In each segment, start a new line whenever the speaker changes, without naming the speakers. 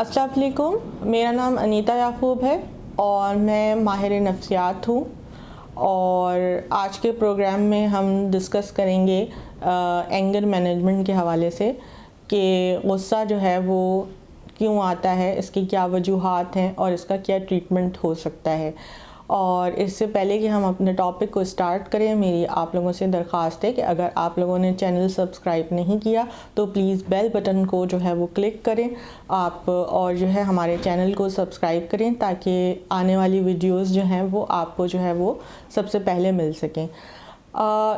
अस्सलाम वालेकुम, मेरा नाम अनीता याकूब है और मैं माहिर नफ्सियात हूँ। और आज के प्रोग्राम में हम डिस्कस करेंगे एंगर मैनेजमेंट के हवाले से कि गुस्सा जो है वो क्यों आता है, इसकी क्या वजूहात हैं और इसका क्या ट्रीटमेंट हो सकता है। और इससे पहले कि हम अपने टॉपिक को स्टार्ट करें, मेरी आप लोगों से दरख्वास्त है कि अगर आप लोगों ने चैनल सब्सक्राइब नहीं किया तो प्लीज़ बेल बटन को जो है वो क्लिक करें आप, और जो है हमारे चैनल को सब्सक्राइब करें ताकि आने वाली वीडियोस जो हैं वो आपको जो है वो सबसे पहले मिल सकें।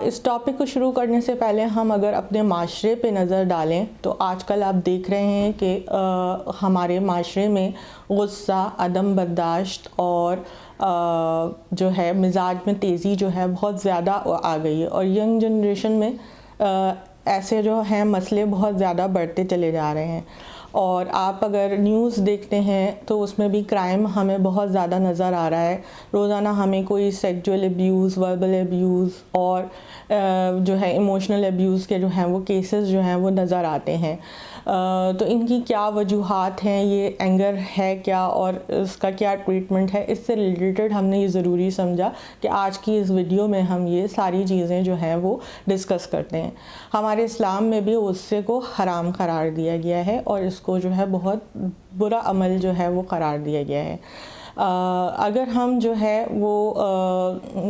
इस टॉपिक को शुरू करने से पहले हम अगर अपने माशरे पे नज़र डालें तो आजकल आप देख रहे हैं कि हमारे माशरे में गुस्सा, अदम बर्दाश्त और जो है मिजाज में तेज़ी जो है बहुत ज़्यादा आ गई है। और यंग जनरेशन में ऐसे जो हैं मसले बहुत ज़्यादा बढ़ते चले जा रहे हैं। और आप अगर न्यूज़ देखते हैं तो उसमें भी क्राइम हमें बहुत ज़्यादा नज़र आ रहा है। रोज़ाना हमें कोई सेक्सुअल अब्यूज़, वर्बल अब्यूज़ और जो है इमोशनल अब्यूज़ के जो हैं वो केसेस जो हैं वो नज़र आते हैं। तो इनकी क्या वजूहात हैं, ये एंगर है क्या और इसका क्या ट्रीटमेंट है, इससे रिलेटेड हमने ये ज़रूरी समझा कि आज की इस वीडियो में हम ये सारी चीज़ें जो हैं वो डिस्कस करते हैं। हमारे इस्लाम में भी गुस्से को हराम करार दिया गया है और इसको जो है बहुत बुरा अमल जो है वो करार दिया गया है। अगर हम जो है वो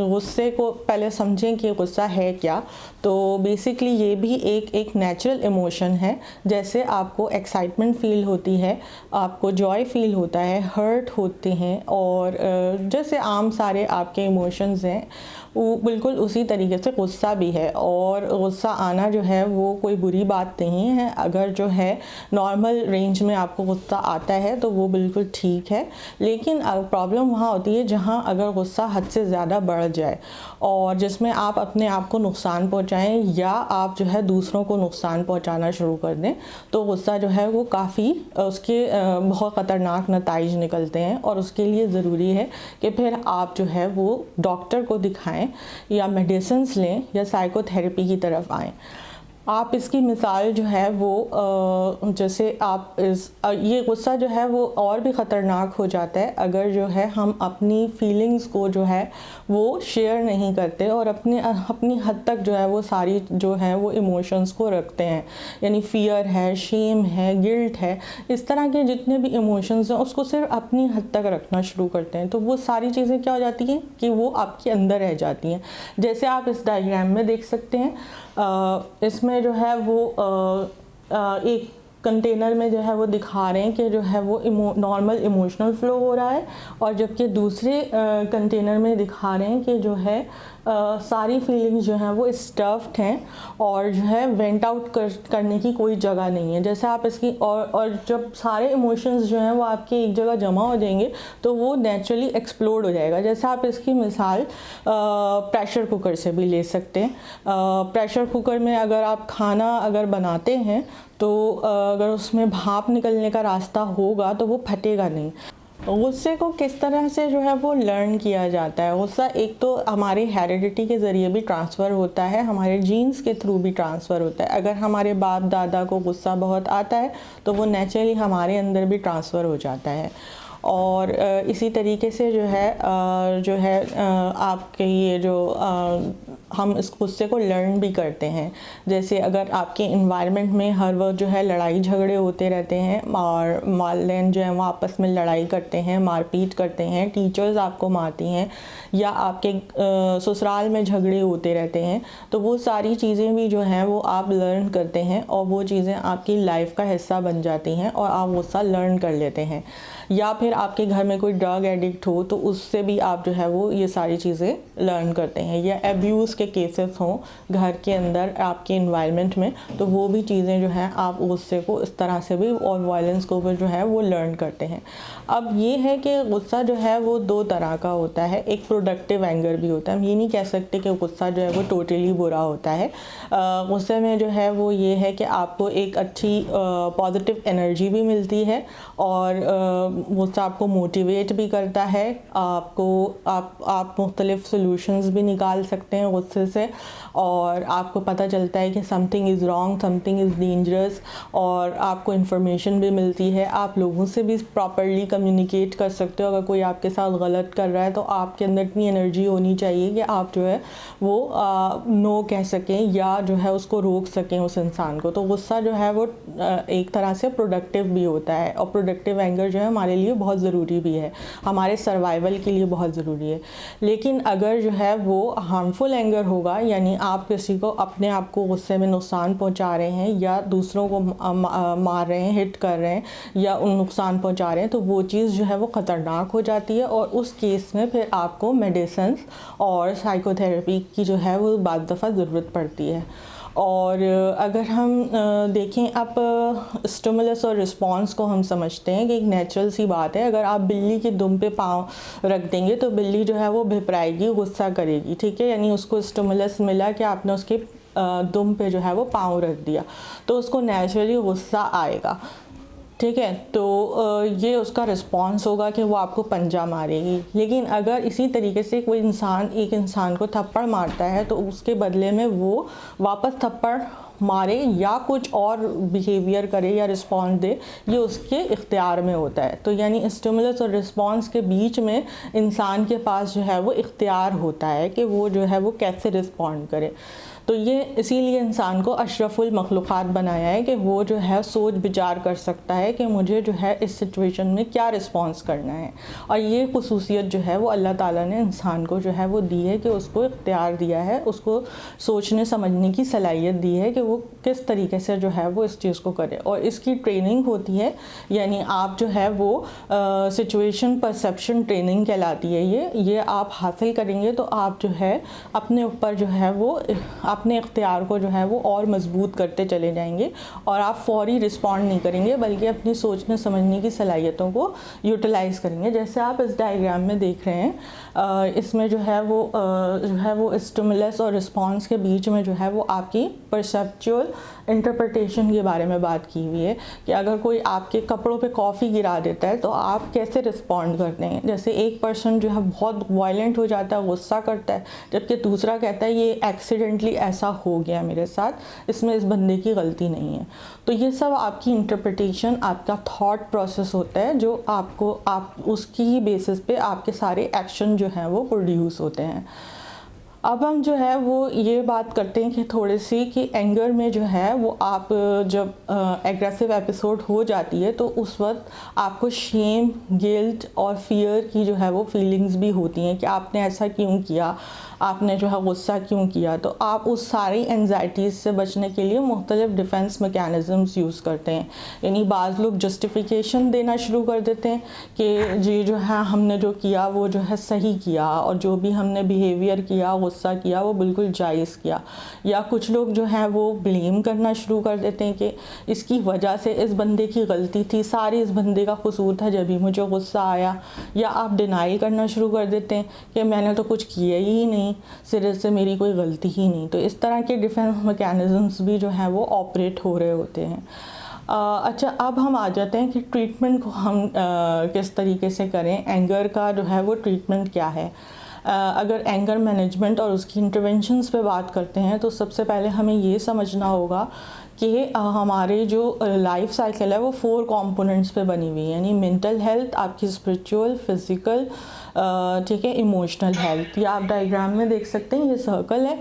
गुस्से को पहले समझें कि गुस्सा है क्या, तो बेसिकली ये भी एक नेचुरल इमोशन है। जैसे आपको एक्साइटमेंट फ़ील होती है, आपको जॉय फ़ील होता है, हर्ट होते हैं, और जैसे आम सारे आपके इमोशंस हैं वो बिल्कुल उसी तरीके से गुस्सा भी है। और गुस्सा आना जो है वो कोई बुरी बात नहीं है। अगर जो है नॉर्मल रेंज में आपको गुस्सा आता है तो वो बिल्कुल ठीक है। लेकिन प्रॉब्लम वहाँ होती है जहाँ अगर गुस्सा हद से ज़्यादा बढ़ जाए और जिसमें आप अपने आप को नुकसान पहुँचाएं या आप जो है दूसरों को नुकसान पहुँचाना शुरू कर दें, तो गुस्सा जो है वो काफ़ी उसके बहुत ख़तरनाक नताइज निकलते हैं। और उसके लिए ज़रूरी है कि फिर आप जो है वो डॉक्टर को दिखाएं या मेडिसिन्स लें या साइकोथेरेपी की तरफ आएँ। आप इसकी मिसाल जो है वो जैसे आप ये गुस्सा जो है वो और भी ख़तरनाक हो जाता है अगर जो है हम अपनी फीलिंग्स को जो है वो शेयर नहीं करते और अपनी हद तक जो है वो सारी जो है वो इमोशंस को रखते हैं। यानी फ़ियर है, शेम है, गिल्ट है, इस तरह के जितने भी इमोशंस हैं उसको सिर्फ अपनी हद तक रखना शुरू करते हैं। तो वो सारी चीज़ें क्या हो जाती हैं कि वो आपके अंदर रह जाती हैं। जैसे आप इस डायग्राम में देख सकते हैं, इसमें जो है वो एक कंटेनर में जो है वो दिखा रहे हैं कि जो है वो नॉर्मल इमोशनल फ़्लो हो रहा है, और जबकि दूसरे कंटेनर में दिखा रहे हैं कि जो है सारी फीलिंग्स जो हैं वो स्टफ्ड हैं और जो है वेंट आउट करने की कोई जगह नहीं है। जैसे आप इसकी और जब सारे इमोशंस जो हैं वो आपके एक जगह जमा हो जाएंगे तो वो नेचुरली एक्सप्लोड हो जाएगा। जैसे आप इसकी मिसाल प्रेशर कुकर से भी ले सकते हैं। प्रेशर कुकर में अगर आप खाना अगर बनाते हैं तो अगर उसमें भाप निकलने का रास्ता होगा तो वो फटेगा नहीं। गुस्से को किस तरह से जो है वो लर्न किया जाता है? गुस्सा एक तो हमारे हेरिडिटी के ज़रिए भी ट्रांसफ़र होता है, हमारे जीन्स के थ्रू भी ट्रांसफ़र होता है। अगर हमारे बाप दादा को गुस्सा बहुत आता है तो वो नेचुरली हमारे अंदर भी ट्रांसफ़र हो जाता है। और इसी तरीके से जो है आपके ये जो हम इस गुस्से को लर्न भी करते हैं। जैसे अगर आपके इन्वायरमेंट में हर वक्त जो है लड़ाई झगड़े होते रहते हैं और वालिदैन जो है वो आपस में लड़ाई करते हैं, मारपीट करते हैं, टीचर्स आपको मारती हैं या आपके ससुराल में झगड़े होते रहते हैं, तो वो सारी चीज़ें भी जो हैं वो आप लर्न करते हैं और वो चीज़ें आपकी लाइफ का हिस्सा बन जाती हैं और आप गुस्सा लर्न कर लेते हैं। या फिर आपके घर में कोई ड्रग एडिक्ट हो तो उससे भी आप जो है वो ये सारी चीज़ें लर्न करते हैं। या एब्यूज़ के केसेस हों घर के अंदर आपके इन्वायरमेंट में, तो वो भी चीज़ें जो हैं आप गुस्से को इस तरह से भी और वायलेंस को भी जो है वो लर्न करते हैं। अब ये है कि गुस्सा जो है वो दो तरह का होता है। एक प्रोडक्टिव एंगर भी होता है। हम ये नहीं कह सकते कि गुस्सा जो है वो टोटली बुरा होता है। गुस्से में जो है वो ये है कि आपको एक अच्छी पॉजिटिव एनर्जी भी मिलती है और गुस्सा आपको मोटिवेट भी करता है, आप मुख्तलिफ सॉल्यूशंस भी निकाल सकते हैं गुस्से से, और आपको पता चलता है कि something is wrong, something is dangerous, और आपको इन्फॉर्मेशन भी मिलती है। आप लोगों से भी प्रॉपरली कम्युनिकेट कर सकते हो। अगर कोई आपके साथ गलत कर रहा है तो आपके अंदर इतनी एनर्जी होनी चाहिए कि आप जो है वो नो कह सकें या जो है उसको रोक सकें उस इंसान को। तो गुस्सा जो है वो एक तरह से प्रोडक्टिव भी होता है, और प्रोडक्टिव एंगर जो है हमारे लिए बहुत ज़रूरी भी है, हमारे सर्वाइवल के लिए बहुत ज़रूरी है। लेकिन अगर जो है वो हार्मफुल एंगर होगा, यानी आप किसी को अपने आप को गुस्से में नुकसान पहुंचा रहे हैं या दूसरों को मार रहे हैं, हिट कर रहे हैं या उन नुकसान पहुंचा रहे हैं, तो वो चीज़ जो है वो ख़तरनाक हो जाती है, और उस केस में फिर आपको मेडिसिन और साइकोथेरेपी की जो है वो बाद दफ़ा ज़रूरत पड़ती है। और अगर हम देखें, आप स्टिमुलस और रिस्पॉन्स को हम समझते हैं कि एक नेचुरल सी बात है। अगर आप बिल्ली की दुम पे पाँव रख देंगे तो बिल्ली जो है वो भिपराएगी, गुस्सा करेगी, ठीक है। यानी उसको स्टिमुलस मिला कि आपने उसके दुम पे जो है वो पाँव रख दिया, तो उसको नेचुरली गुस्सा आएगा, ठीक है। तो ये उसका रिस्पॉन्स होगा कि वो आपको पंजा मारेगी। लेकिन अगर इसी तरीके से कोई इंसान एक इंसान को थप्पड़ मारता है तो उसके बदले में वो वापस थप्पड़ मारे या कुछ और बिहेवियर करे या रिस्पॉन्स दे, ये उसके इख्तियार में होता है। तो यानी स्टिमुलस और रिस्पॉन्स के बीच में इंसान के पास जो है वो इख्तियार होता है कि वो जो है वो कैसे रिस्पॉन्ड करे। तो ये इसीलिए इंसान को अशरफुल मखलूक़ात बनाया है कि वो जो है सोच विचार कर सकता है कि मुझे जो है इस सिचुएशन में क्या रिस्पॉन्स करना है। और ये खुसूसियत जो है वो अल्लाह ताला ने इंसान को जो है वो दी है कि उसको इख्तियार दिया है, उसको सोचने समझने की सलाहियत दी है कि वो किस तरीके से जो है वो इस चीज़ को करे। और इसकी ट्रेनिंग होती है, यानी आप जो है वो सिचुएशन परसेप्शन ट्रेनिंग कहलाती है। ये आप हासिल करेंगे तो आप जो है अपने ऊपर जो है वो अपने इख्तियार को जो है वो और मजबूत करते चले जाएंगे, और आप फौरी रिस्पॉन्ड नहीं करेंगे बल्कि अपनी सोचने समझने की सलाहियतों को यूटिलाइज़ करेंगे। जैसे आप इस डायग्राम में देख रहे हैं, इसमें जो है वो स्टिमुलस और रिस्पॉन्स के बीच में जो है वो आपकी परसेप्चुअल इंटरप्रिटेशन के बारे में बात की हुई है कि अगर कोई आपके कपड़ों पे कॉफ़ी गिरा देता है तो आप कैसे रिस्पॉन्ड करते हैं। जैसे एक पर्सन जो है बहुत वायलेंट हो जाता है, गुस्सा करता है, जबकि दूसरा कहता है ये एक्सीडेंटली ऐसा हो गया मेरे साथ, इसमें इस बंदे की गलती नहीं है। तो ये सब आपकी इंटरप्रिटेशन, आपका थॉट प्रोसेस होता है जो आप उसकी ही बेसिस पे आपके सारे एक्शन जो हैं वो प्रोड्यूस होते हैं। अब हम जो है वो ये बात करते हैं कि थोड़ी सी कि एंगर में जो है वो आप जब एग्रेसिव एपिसोड हो जाती है तो उस वक्त आपको शेम, गिल्ट और फियर की जो है वो फीलिंग्स भी होती हैं कि आपने ऐसा क्यों किया, आपने जो है गुस्सा क्यों किया। तो आप उस सारी एंजाइटीज़ से बचने के लिए मुख्तलिफ डिफेंस मैकेनिज़म्स यूज़ करते हैं। यानी बाज़ लोग जस्टिफिकेशन देना शुरू कर देते हैं कि जी जो है हमने जो किया वो जो है सही किया, और जो भी हमने बिहेवियर किया, गुस्सा किया, वो बिल्कुल जायज़ किया। या कुछ लोग जो हैं वो ब्लेम करना शुरू कर देते हैं कि इसकी वजह से इस बंदे की गलती थी, सारी इस बंदे का कसूर था जब भी मुझे गुस्सा आया। या आप डिनाई करना शुरू कर देते हैं कि मैंने तो कुछ किया ही नहीं, सिरे से मेरी कोई गलती ही नहीं। तो इस तरह के डिफेंस मैकेनिज़म्स भी जो हैं वो ऑपरेट हो रहे होते हैं। अच्छा, अब हम आ जाते हैं कि ट्रीटमेंट को हम किस तरीके से करें। एंगर का जो है वो ट्रीटमेंट क्या है। अगर एंगर मैनेजमेंट और उसकी इंटरवेंशंस पे बात करते हैं तो सबसे पहले हमें ये समझना होगा कि हमारे जो लाइफ साइकिल है वो 4 कंपोनेंट्स पे बनी हुई है। यानी मेंटल हेल्थ, आपकी स्पिरिचुअल, फिज़िकल, ठीक है, इमोशनल हेल्थ। ये आप डायग्राम में देख सकते हैं, ये सर्कल है,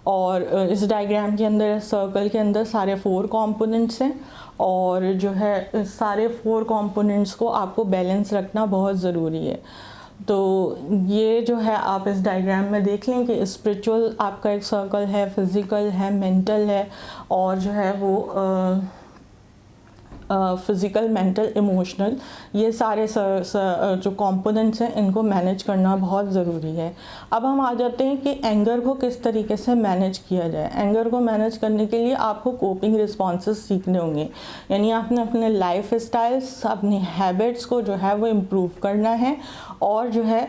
और इस डायग्राम के अंदर, सर्कल के अंदर सारे 4 कंपोनेंट्स हैं, और जो है सारे 4 कंपोनेंट्स को आपको बैलेंस रखना बहुत ज़रूरी है। तो ये जो है आप इस डायग्राम में देख लें कि स्पिरिचुअल आपका एक सर्कल है, फिज़िकल है, मेंटल है, और जो है वो फ़िज़िकल, मेंटल, इमोशनल, ये सारे जो कंपोनेंट्स हैं इनको मैनेज करना बहुत ज़रूरी है। अब हम आ जाते हैं कि एंगर को किस तरीके से मैनेज किया जाए। एंगर को मैनेज करने के लिए आपको कोपिंग रिस्पॉन्सेस सीखने होंगे। यानी आपने अपने लाइफ स्टाइल्स, अपनी हैबिट्स को जो है वो इम्प्रूव करना है, और जो है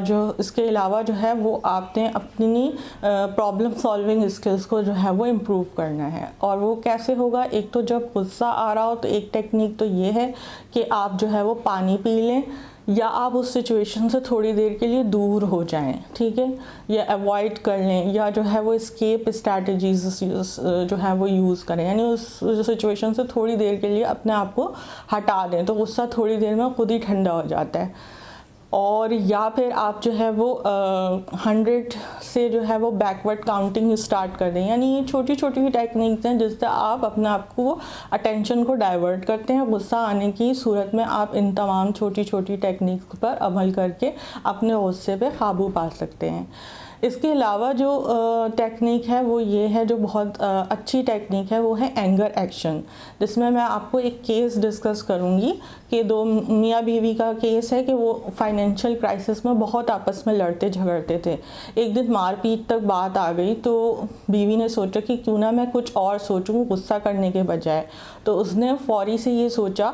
जो इसके अलावा जो है वो आपने अपनी प्रॉब्लम सॉल्विंग स्किल्स को जो है वो इम्प्रूव करना है। और वो कैसे होगा, एक तो जब गुस्सा आ रहा हो तो एक टेक्निक तो ये है कि आप जो है वो पानी पी लें या आप उस सिचुएशन से थोड़ी देर के लिए दूर हो जाएं, ठीक है, या अवॉइड कर लें, या जो है वो एस्केप स्ट्रैटेजीज जो है वो यूज़ करें, यानी उस सिचुएशन से थोड़ी देर के लिए अपने आप को हटा दें, तो गुस्सा थोड़ी देर में खुद ही ठंडा हो जाता है। और या फिर आप जो है वो 100 से जो है वो बैकवर्ड काउंटिंग स्टार्ट कर दें, यानी ये छोटी छोटी टेक्निक्स हैं जिससे आप अपने आप को अटेंशन को डाइवर्ट करते हैं। गुस्सा आने की सूरत में आप इन तमाम छोटी छोटी टेक्निक्स पर अमल करके अपने गुस्से पे काबू पा सकते हैं। इसके अलावा जो टेक्निक है वो ये है, जो बहुत अच्छी टेक्निक है, वो है एंगर एक्शन, जिसमें मैं आपको एक केस डिस्कस करूँगी कि दो मियाँ बीवी का केस है कि वो फाइनेंशियल क्राइसिस में बहुत आपस में लड़ते झगड़ते थे। एक दिन मारपीट तक बात आ गई तो बीवी ने सोचा कि क्यों ना मैं कुछ और सोचूं गुस्सा करने के बजाय। तो उसने फौरी से ये सोचा,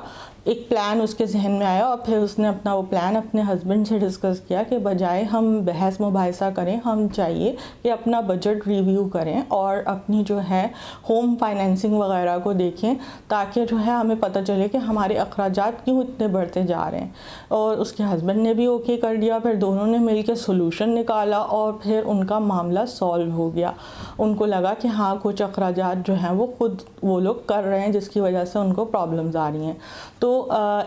एक प्लान उसके जहन में आया और फिर उसने अपना वो प्लान अपने हस्बैंड से डिस्कस किया कि बजाय हम बहस मुबाहिसा करें, हम चाहिए कि अपना बजट रिव्यू करें और अपनी जो है होम फाइनेंसिंग वगैरह को देखें, ताकि जो है हमें पता चले कि हमारे अखराजात क्यों इतने बढ़ते जा रहे हैं। और उसके हस्बैंड ने भी ओके कर दिया, फिर दोनों ने मिलकर सोल्यूशन निकाला और फिर उनका मामला सॉल्व हो गया। उनको लगा कि हाँ कुछ अखराजात जो हैं वो खुद वो लोग कर रहे हैं जिसकी वजह से उनको प्रॉब्लम्स आ रही हैं। तो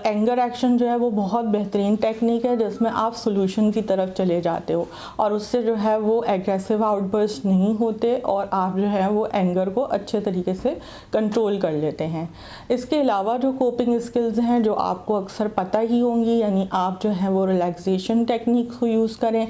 एंगर एक्शन जो है वो बहुत बेहतरीन टेक्निक है जिसमें आप सोल्यूशन की तरफ चले जाते हो और उससे जो है वो एग्रेसिव आउटबर्स्ट नहीं होते और आप जो है वो एंगर को अच्छे तरीके से कंट्रोल कर लेते हैं। इसके अलावा जो कोपिंग स्किल्स हैं जो आपको अक्सर पता ही होंगी, यानी आप जो है वो रिलैक्सेशन टेक्निक को यूज़ करें।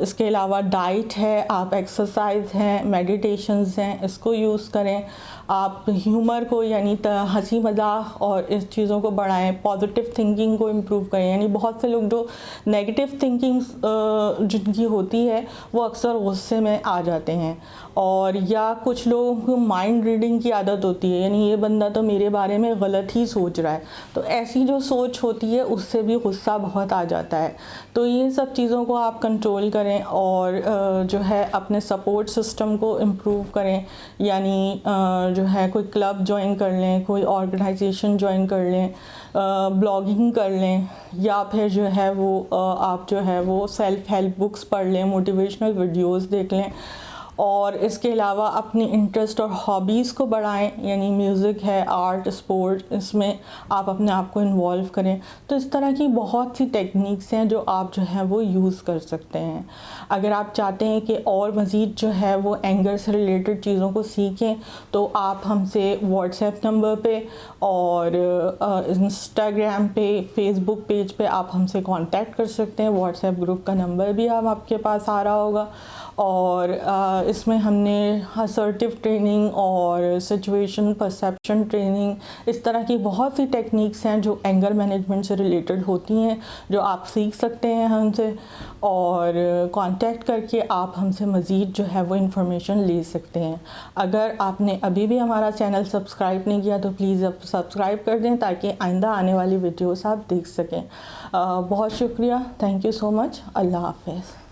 इसके अलावा डाइट है, आप एक्सरसाइज हैं, मेडिटेशंस हैं, इसको यूज़ करें। आप ह्यूमर को यानी हंसी मजाक और इस चीज़ों को बढ़ाएं, पॉजिटिव थिंकिंग को इम्प्रूव करें। यानी बहुत से लोग जो नेगेटिव थिंकिंग जिनकी होती है वो अक्सर गुस्से में आ जाते हैं। और या कुछ लोगों को माइंड रीडिंग की आदत होती है, यानी ये बंदा तो मेरे बारे में गलत ही सोच रहा है, तो ऐसी जो सोच होती है उससे भी गुस्सा बहुत आ जाता है। तो ये सब चीज़ों को आप कंट्रोल करें और जो है अपने सपोर्ट सिस्टम को इम्प्रूव करें, यानी जो है कोई क्लब ज्वाइन कर लें, कोई ऑर्गेनाइजेशन ज्वाइन कर लें, ब्लॉगिंग कर लें, या फिर जो है वो आप जो है वो सेल्फ हेल्प बुक्स पढ़ लें, मोटिवेशनल वीडियोस देख लें। और इसके अलावा अपनी इंटरेस्ट और हॉबीज़ को बढ़ाएं, यानी म्यूज़िक है, आर्ट, स्पोर्ट, इसमें आप अपने आप को इन्वॉल्व करें। तो इस तरह की बहुत सी टेक्निक्स हैं जो आप जो है वो यूज़ कर सकते हैं। अगर आप चाहते हैं कि और मज़ीद जो है वो एंगर से रिलेटेड चीज़ों को सीखें तो आप हमसे व्हाट्सएप नंबर पे और इंस्टाग्राम पे, फेसबुक पेज पे आप हमसे कांटेक्ट कर सकते हैं। व्हाट्सएप ग्रुप का नंबर भी अब आपके पास आ रहा होगा। और इसमें हमने असर्टिव ट्रेनिंग और सिचुएशन परसेप्शन ट्रेनिंग, इस तरह की बहुत सी टेक्निक्स हैं जो एंगर मैनेजमेंट से रिलेटेड होती हैं, जो आप सीख सकते हैं हमसे। और कांटेक्ट करके आप हमसे मज़ीद जो है वो इन्फॉर्मेशन ले सकते हैं। अगर आपने अभी भी हमारा चैनल सब्सक्राइब नहीं किया तो प्लीज़ अब सब्सक्राइब कर दें ताकि आइंदा आने वाली वीडियोस आप देख सकें। बहुत शुक्रिया, थैंक यू सो मच, अल्लाह हाफ़िज़।